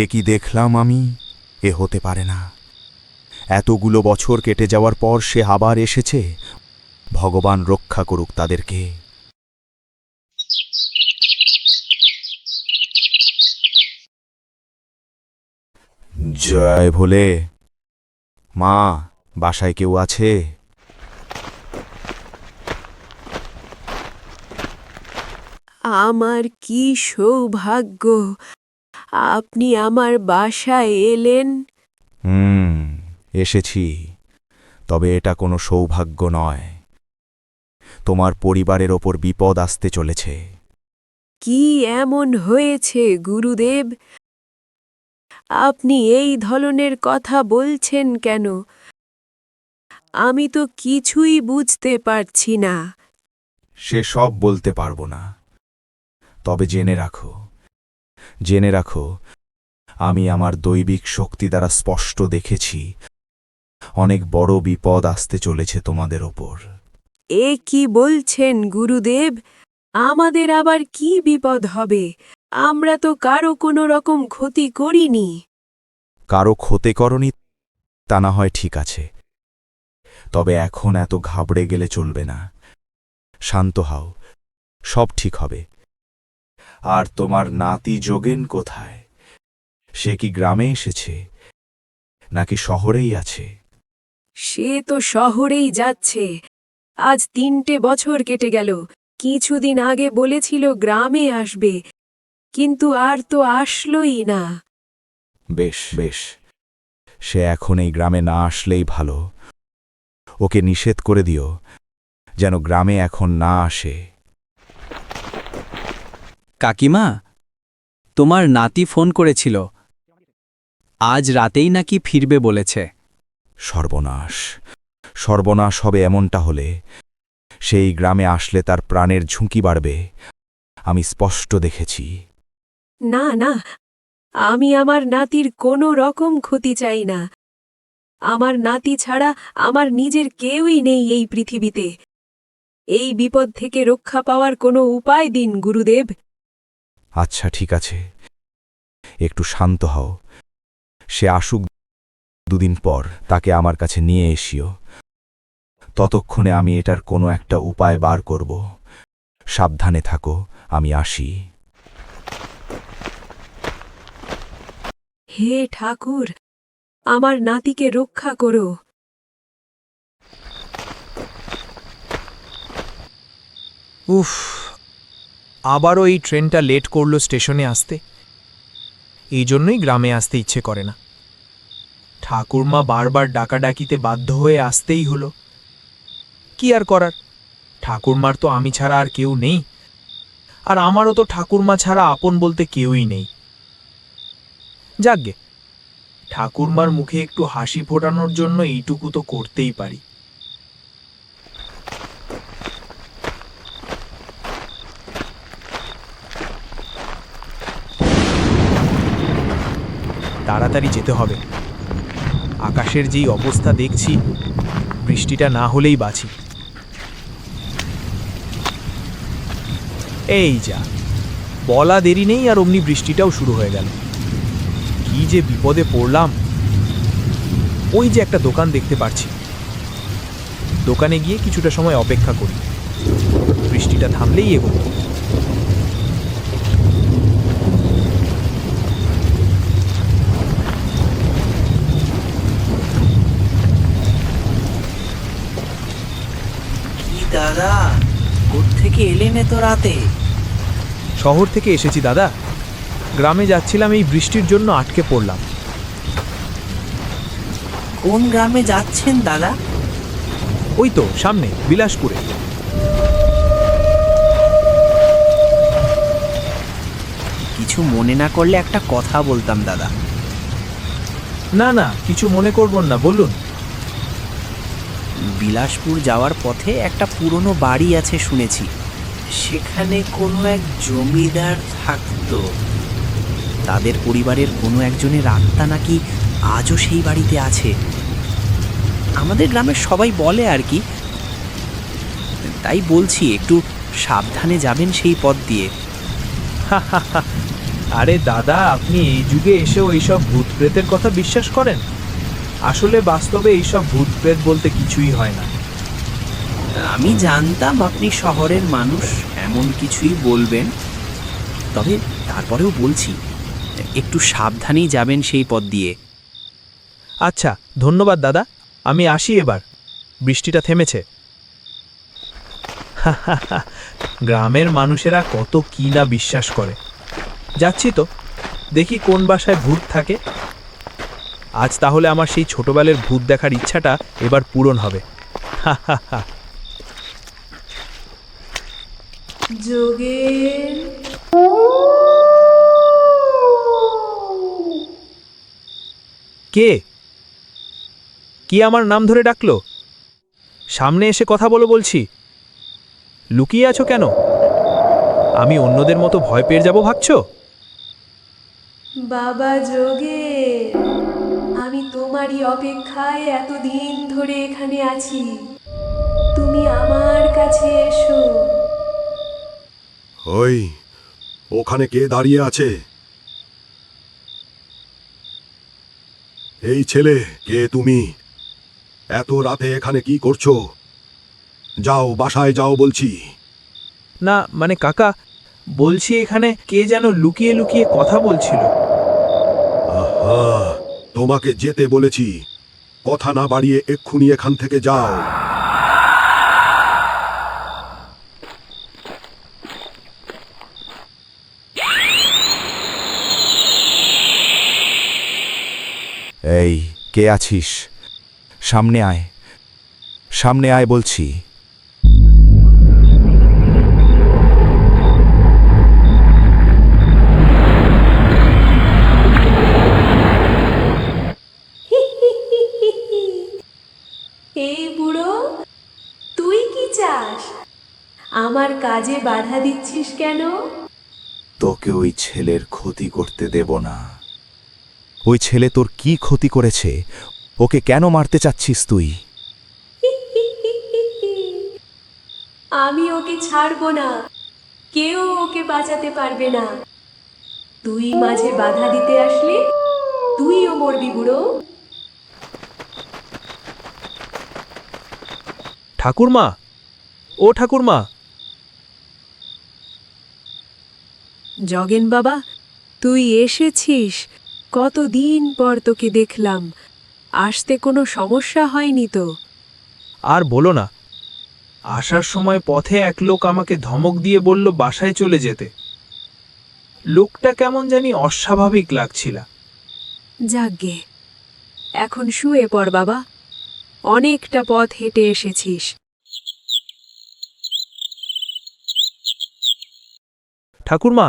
এ কি দেখলাম আমি? এ হতে পারে না। এতগুলো বছর কেটে যাওয়ার পর সে আবার এসেছে। ভগবান রক্ষা করুক তাদেরকে। জয় ভোলে। মা, বাসায় কেউ আছে? আমার কি সৌভাগ্য, আপনি আমার বাসায় এলেন। এসেছি, তবে এটা কোনো সৌভাগ্য নয়। তোমার পরিবারের ওপর বিপদ আসতে চলেছে। কি এমন হয়েছে গুরুদেব? আপনি এই ধরনের কথা বলছেন কেন? আমি তো কিছুই বুঝতে পারছি না। সে সব বলতে পারবো না, তবে জেনে রাখো, আমি আমার দৈবিক শক্তি দ্বারা স্পষ্ট দেখেছি অনেক বড় বিপদ আসতে চলেছে তোমাদের ওপর। এ কি বলছেন গুরুদেব? আমাদের আবার কি বিপদ হবে? আমরা তো কারো কোনো রকম ক্ষতি করিনি। কারো ক্ষতি করনি তা না হয় ঠিক আছে, তবে এখন এত ঘাবড়ে গেলে চলবে না। শান্ত হও, সব ঠিক হবে। আর তোমার নাতি যোগেন কোথায়? সে কি গ্রামে এসেছে নাকি শহরেই আছে? সে তো শহরেই যাচ্ছে। আজ 3টে বছর কেটে গেল। কিছুদিন আগে বলেছিল গ্রামে আসবে, কিন্তু আর তো আসলোই না। বেশ বেশ, সে এখন এই গ্রামে না আসলেই ভালো। ওকে নিষেধ করে দিও যেন গ্রামে এখন না আসে। কাকিমা, তোমার নাতি ফোন করেছিল, আজ রাতেই নাকি ফিরবে বলেছে। সর্বনাশ, সর্বনাশ হবে এমনটা হলে। সেই গ্রামে আসলে তার প্রাণের ঝুঁকি বাড়বে, আমি স্পষ্ট দেখেছি। না না, আমি আমার নাতির কোনো রকম ক্ষতি চাই না। আমার নাতি ছাড়া আমার নিজের কেউই নেই এই পৃথিবীতে। এই বিপদ থেকে রক্ষা পাওয়ার কোনো উপায় দিন গুরুদেব। আচ্ছা ঠিক আছে, একটু শান্ত হও। সে আসুক, দুদিন পর তাকে আমার কাছে নিয়ে এসিও। ততক্ষণে আমি এটার কোনো একটা উপায় বার করব। সাবধানে থাকো, আমি আসি। হে ঠাকুর, আমার নাতিকে রক্ষা করো। উফ, আবারও এই ট্রেনটা লেট করলো স্টেশনে আসতে। এই জন্যই গ্রামে আসতে ইচ্ছে করে না। ঠাকুরমা বারবার ডাকাডাকিতে বাধ্য হয়ে আসতেই হলো। কি আর করার, ঠাকুরমার তো আমি ছাড়া আর কেউ নেই, আর আমারও তো ঠাকুরমা ছাড়া আপন বলতে কেউই নেই। যাকগে, ঠাকুরমার মুখে একটু হাসি ফোটানোর জন্য এইটুকু তো করতেই পারি। তাড়াতাড়ি যেতে হবে। আকাশের যেই অবস্থা দেখছি, বৃষ্টিটা না হলেই বাঁচি। এই যা, বলা দেরি নেই আর অমনি বৃষ্টিটাও শুরু হয়ে গেল। কি যে বিপদে পড়লাম। ওই যে একটা দোকান দেখতে পাচ্ছি, দোকানে গিয়ে কিছুটা সময় অপেক্ষা করি, বৃষ্টিটা থামলেই এগোবো। কি দাদা, কোত্থেকে এলেন এত রাতে? শহর থেকে এসেছি দাদা, গ্রামে যাচ্ছিলাম, এই বৃষ্টির জন্য আটকে পড়লাম। কোন গ্রামে যাচ্ছেন দাদা? ওই তো সামনে, বিলাসপুরে। কিছু মনে না করলে একটা কথা বলতাম দাদা। না না, কিছু মনে করবেন না, বলুন। বিলাসপুর যাওয়ার পথে একটা পুরনো বাড়ি আছে শুনেছি, সেখানে কোনো এক জমিদার থাকতো। তাদের পরিবারের কোনো একজনের আত্মা নাকি আজও সেই বাড়িতে আছে। আমাদের গ্রামের সবাই বলে আর কি, তাই বলছি একটু সাবধানে যাবেন সেই পথ দিয়ে। আরে দাদা, আপনি এই যুগে এসেও এইসব ভূত প্রেতের কথা বিশ্বাস করেন? আসলে বাস্তবে এইসব ভূত প্রেত বলতে কিছুই হয় না। আমি জানতাম আপনি শহরের মানুষ, এমন কিছুই বলবেন। তবে তারপরেও বলছি, একটু সাবধানেই যাবেন সেই পথ দিয়ে। আচ্ছা, ধন্যবাদ দাদা, আমি আসি এবার। বৃষ্টিটা থেমেছে। গ্রামের মানুষেরা কত কি না বিশ্বাস করে। যাচ্ছি তো, দেখি কোন বাসায় ভূত থাকে। আজ তাহলে আমার সেই ছোটবেলার ভূত দেখার ইচ্ছাটা এবার পূরণ হবে। যোগেন, কে? কি আমার নাম ধরে ডাকলো? সামনে এসে কথা বলো বলছি। লুকিয়ে আছো কেন? আমি অন্যদের মতো ভয় পেয়ে যাব ভাবছো? বাবা যোগেন, আমি তোমারই অপেক্ষায় এতদিন ধরে এখানে আছি। তুমি আমার কাছে এসো। ওই, ওখানে কে দাঁড়িয়ে আছে? এই ছেলে, কে তুমি? এত রাতে এখানে কি করছো? যাও, বাসায় যাও বলছি। না মানে কাকা, বলছি এখানে কে যেন লুকিয়ে লুকিয়ে কথা বলছিল। আহা, তোমাকে যেতে বলেছি। কথা না বাড়িয়ে এক্ষুনি এখান থেকে যাও। এই, কে আছিস? সামনে আয়, সামনে আয় বলছি। এই বুড়ো, তুই কি চাস? আমার কাজে বাধা দিচ্ছিস কেন? তোকে ওই ছেলের ক্ষতি করতে দেব না। ওই ছেলে তোর কি ক্ষতি করেছে? ওকে কেন মারতে চাচ্ছিস তুই? আমি ওকে ছাড়বো না, কেউ ওকে বাঁচাতে পারবে না। তুই মাঝে বাধা দিতে আসলে তুইও মরবি বুড়ো। ঠাকুরমা, ও ঠাকুরমা। জগেন বাবা, তুই এসেছিস? কতদিন পর তোকে দেখলাম। আসতে কোনো সমস্যা হয়নি তো? আর বলো না, আসার সময় পথে এক লোক আমাকে ধমক দিয়ে বলল বাসায় চলে যেতে। লোকটা কেমন জানি অস্বাভাবিক লাগছিল। যাগ্গে, এখন শুয়ে পড় বাবা। অনেকটা পথ হেঁটে এসেছিস। ঠাকুরমা,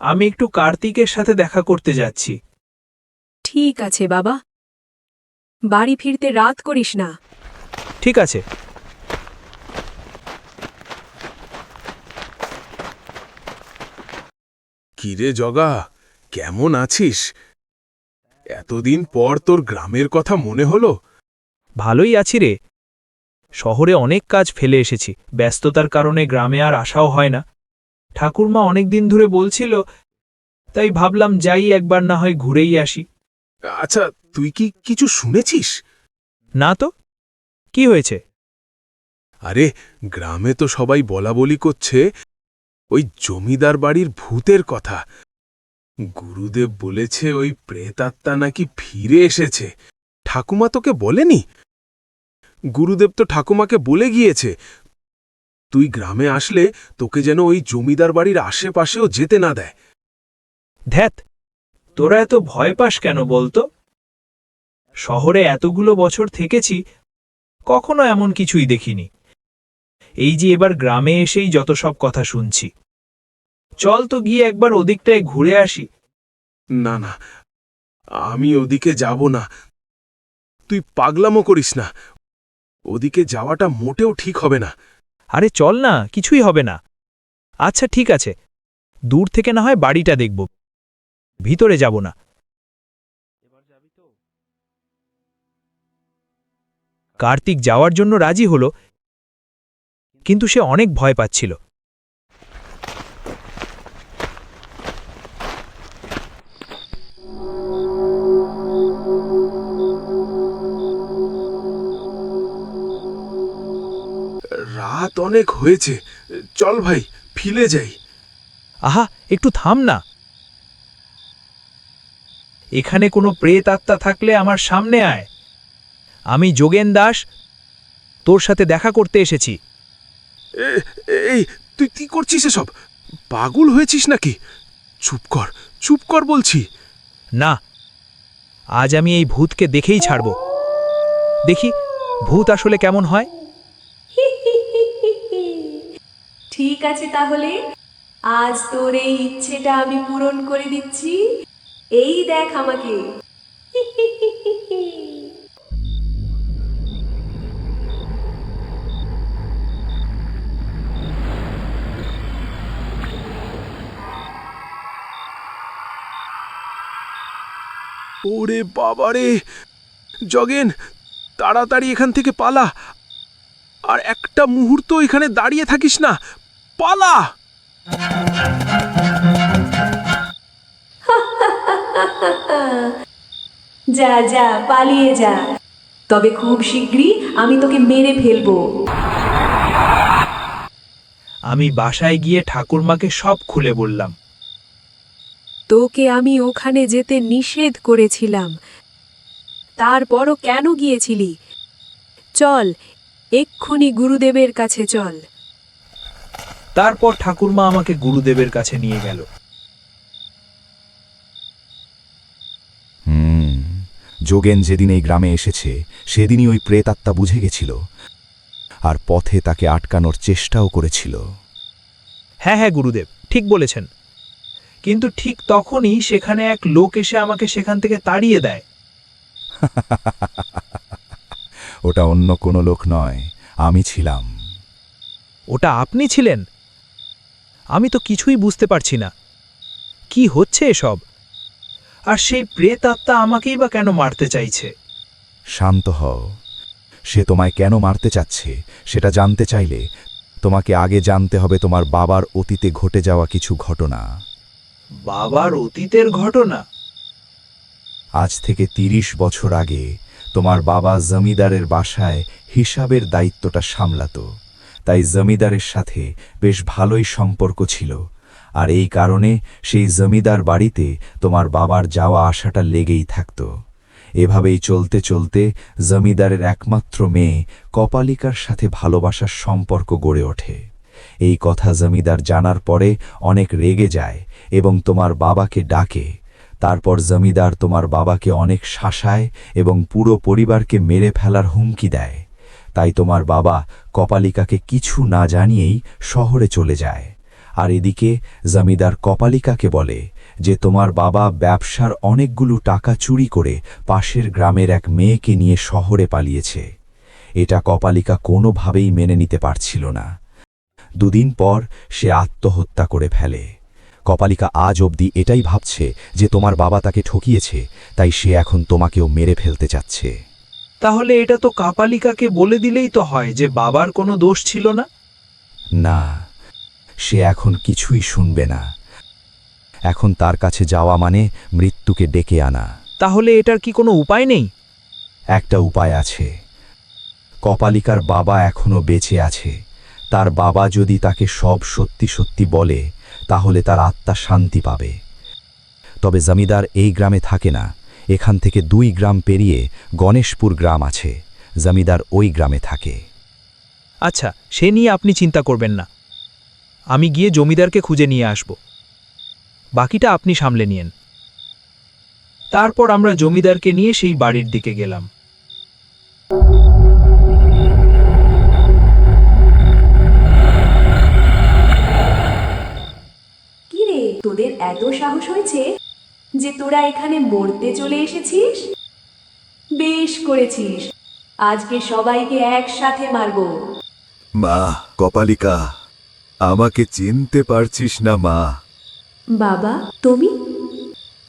আমি একটু কার্তিকের সাথে দেখা করতে যাচ্ছি। ঠিক আছে বাবা, বাড়ি ফিরতে রাত করিস না। ঠিক আছে। কিরে জগা, কেমন আছিস? এতদিন পর তোর গ্রামের কথা মনে হলো। ভালোই আছি রে। শহরে অনেক কাজ ফেলে এসেছি, ব্যস্ততার কারণে গ্রামে আর আসাও হয় না। ঠাকুরমা অনেক দিন ধরে বলছিল, তাই ভাবলাম যাই একবার, না হয় ঘুরেই আসি। আচ্ছা, তুই কি কিছু শুনেছিস? না তো, কি হয়েছে? আরে, গ্রামে তো সবাই বলাবলি করছে ওই জমিদার বাড়ির ভূতের কথা। গুরুদেব বলেছে ওই প্রেতাত্মা নাকি ফিরে এসেছে। ঠাকুমা তোকে বলেনি? গুরুদেব তো ঠাকুমাকে বলে গিয়েছে তুই গ্রামে আসলে তোকে যেন ওই জমিদার বাড়ির আশেপাশেও যেতে না দেয়। ধ্যাত, তোরা এত ভয় পাস কেন বলতো? শহরে এতগুলো বছর থেকেছি, কখনো এমন কিছুই দেখিনি। এই যে এবার গ্রামে এসেই যত সব কথা শুনছি। চল তো গিয়ে একবার ওদিকটায় ঘুরে আসি। না না, আমি ওদিকে যাব না। তুই পাগলামো করিস না। ওদিকে যাওয়াটা মোটেও ঠিক হবে না। আরে চল না, কিছুই হবে না। আচ্ছা ঠিক আছে, দূর থেকে না হয় বাড়িটা দেখব, ভিতরে যাব না। কার্তিক যাওয়ার জন্য রাজি হলো, কিন্তু সে অনেক ভয় পাচ্ছিল। অনেক হয়েছে, চল ভাই ফিরে যাই। আহা, একটু থাম না। এখানে কোনো প্রেত আত্মা থাকলে আমার সামনে আয়। আমি যোগেন দাস, তোর সাথে দেখা করতে এসেছি। এই তুই কি করছিস এসব? পাগল হয়েছিস নাকি? চুপ কর বলছি। না, আজ আমি এই ভূতকে দেখেই ছাড়ব। দেখি ভূত আসলে কেমন হয়। ঠিক আছে তাহলে, আজ তোর এই ইচ্ছেটা আমি পূরণ করে দিচ্ছি। এই দেখ আমাকে। ওরে বাবারে, জগেন তাড়াতাড়ি এখান থেকে পালা, আর একটা মুহূর্ত এখানে দাঁড়িয়ে থাকিস না, পালা। যা যা, পালিয়ে যা, তবে খুব শীঘ্রই আমি তোকে মেরে ফেলবো। আমি বাসায় গিয়ে ঠাকুরমাকে সব খুলে বললাম। তোকে আমি ওখানে যেতে নিষেধ করেছিলাম, তারপরও কেন গিয়েছিলি? চল, এক্ষুনি গুরুদেবের কাছে চল। তারপর ঠাকুরমা আমাকে গুরুদেবের কাছে নিয়ে গেল। যোগেন যেদিন এই গ্রামে এসেছে সেদিনই ওই প্রেতাত্মা বুঝে গেছিল, আর পথে তাকে আটকানোর চেষ্টাও করেছিল। হ্যাঁ হ্যাঁ গুরুদেব, ঠিক বলেছেন। কিন্তু ঠিক তখনই সেখানে এক লোক এসে আমাকে সেখান থেকে তাড়িয়ে দেয়। ওটা অন্য কোনো লোক নয়, আমি ছিলাম। ওটা আপনি ছিলেন? আমি তো কিছুই বুঝতে পারছি না, কি হচ্ছে এসব? আর সেই প্রেত আত্মা আমাকেই বা কেন মারতে চাইছে? শান্ত হও। সে তোমায় কেন মারতে চাচ্ছে সেটা জানতে চাইলে তোমাকে আগে জানতে হবে তোমার বাবার অতীতে ঘটে যাওয়া কিছু ঘটনা। বাবার অতীতের ঘটনা? আজ থেকে ৩০ বছর আগে তোমার বাবা জমিদারের বাসায় হিসাবের দায়িত্বটা সামলাতো, তাই জমিদারের সাথে বেশ ভালোই সম্পর্ক ছিল, আর এই কারণে সেই জমিদার বাড়িতে তোমার বাবার যাওয়া আসাটা লেগেই থাকত। এভাবেই চলতে চলতে জমিদারের একমাত্র মেয়ে কপালিকার সাথে ভালোবাসার সম্পর্ক গড়ে ওঠে। এই কথা জমিদার জানার পরে অনেক রেগে যায় এবং তোমার বাবাকে ডাকে। তারপর জমিদার তোমার বাবাকে অনেক শাসায় এবং পুরো পরিবারকে মেরে ফেলার হুমকি দেয়। তাই তোমার বাবা কপালিকাকে কিছু না জানিয়েই শহরে চলে যায়। আর এদিকে জমিদার কপালিকাকে বলে যে তোমার বাবা ব্যবসার অনেকগুলো টাকা চুরি করে পাশের গ্রামের এক মেয়েকে নিয়ে শহরে পালিয়েছে। এটা কপালিকা কোনোভাবেই মেনে নিতে পারছিল না। 2 দিন পর সে আত্মহত্যা করে ফেলে। কপালিকা আজ অবধি এটাই ভাবছে যে তোমার বাবা তাকে ঠকিয়েছে, তাই সে এখন তোমাকেও মেরে ফেলতে চাচ্ছে। তাহলে এটা তো কাপালিকাকে বলে দিলেই তো হয় যে বাবার কোনো দোষ ছিল না। না, সে এখন কিছুই শুনবে না। এখন তার কাছে যাওয়া মানে মৃত্যুকে ডেকে আনা। তাহলে এটার কি কোনো উপায় নেই? একটা উপায় আছে। কপালিকার বাবা এখনো বেঁচে আছে। তার বাবা যদি তাকে সব সত্যি সত্যি বলে তাহলে তার আত্মা শান্তি পাবে। তবে জমিদার এই গ্রামে থাকে না। এখান থেকে 2 গ্রাম পেরিয়ে গণেশপুর গ্রাম আছে। জমিদার ওই গ্রামে থাকে। আচ্ছা, সে নিয়ে আপনি চিন্তা করবেন না। আমি গিয়ে জমিদারকে খুঁজে নিয়ে আসব, বাকিটা আপনি সামলে নিয়েন। তারপর আমরা জমিদারকে নিয়ে সেই বাড়ির দিকে গেলাম। কি রে, তোদের এত সাহস হয়েছে যে তোরা এখানে মরতে চলে এসেছিস? বেশ করেছিস, আজকে সবাইকে একসাথে মারবো। মা কপালিকা, আমাকে চিনতে পারছিস না মা? বাবা, তুমি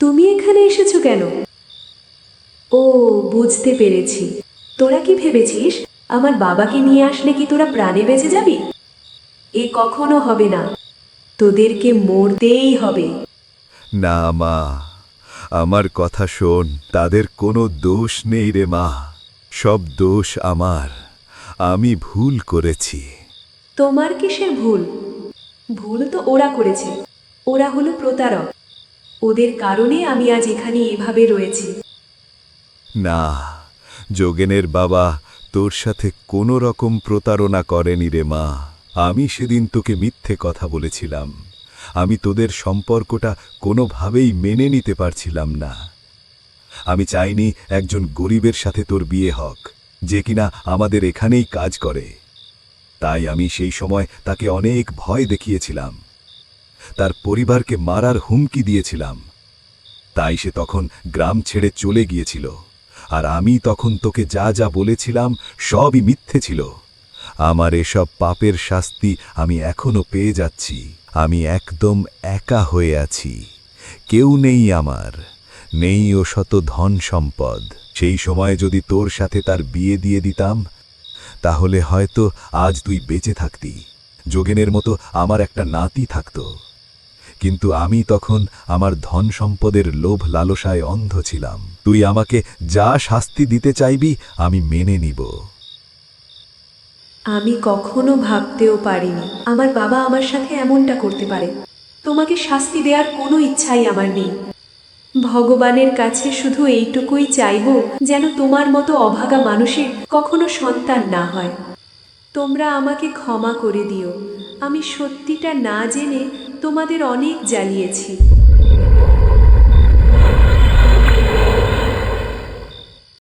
তুমি এখানে এসেছো কেন? ও, বুঝতে পেরেছি। তোরা কি ভেবেছিস আমার বাবাকে নিয়ে আসলে কি তোরা প্রাণে বেঁচে যাবি? এ কখনো হবে না, তোদেরকে মরতেই হবে। না মা, আমার কথা শোন। তাদের কোনো দোষ নেই রে মা, সব দোষ আমার। আমি ভুল করেছি। তোমার কিসের ভুল? ভুল তো ওরা করেছে। ওরা হলো প্রতারক। ওদের কারণে আমি আজ এখানে এভাবে রয়েছি। না, যোগেনের বাবা তোর সাথে কোনো রকম প্রতারণা করেনি রে মা। আমি সেদিন তোকে মিথ্যে কথা বলেছিলাম। আমি তোদের সম্পর্কটা কোনোভাবেই মেনে নিতে পারছিলাম না। আমি চাইনি একজন গরিবের সাথে তোর বিয়ে হোক, যে কিনা আমাদের এখানেই কাজ করে। তাই আমি সেই সময় তাকে অনেক ভয় দেখিয়েছিলাম, তার পরিবারকে মারার হুমকি দিয়েছিলাম। তাই সে তখন গ্রাম ছেড়ে চলে গিয়েছিল। আর আমি তখন তোকে যা যা বলেছিলাম সবই মিথ্যে ছিল। আমার এসব পাপের শাস্তি আমি এখনো পেয়ে যাচ্ছি। আমি একদম একা হয়ে আছি, কেউ নেই আমার, নেই ও শত ধন সম্পদ। সেই সময় যদি তোর সাথে তার বিয়ে দিয়ে দিতাম, তাহলে হয়তো আজ তুই বেঁচে থাকতি, যোগেনের মতো আমার একটা নাতি থাকতো। কিন্তু আমি তখন আমার ধন সম্পদের লোভ লালসায় অন্ধ ছিলাম। তুই আমাকে যা শাস্তি দিতে চাইবি আমি মেনে নিব। আমি কখনো ভাবতেও পারিনি আমার বাবা আমার সাথে এমনটা করতে পারে। তোমাকে শাস্তি দেওয়ার কোনো ইচ্ছাই আমার নেই। ভগবানের কাছে শুধু এইটুকুই চাইব, যেন তোমার মতো অভাগা মানুষের কখনো সন্তান না হয়। তোমরা আমাকে ক্ষমা করে দিও। আমি সত্যিটা না জেনে তোমাদের অনেক জ্বালিয়েছি।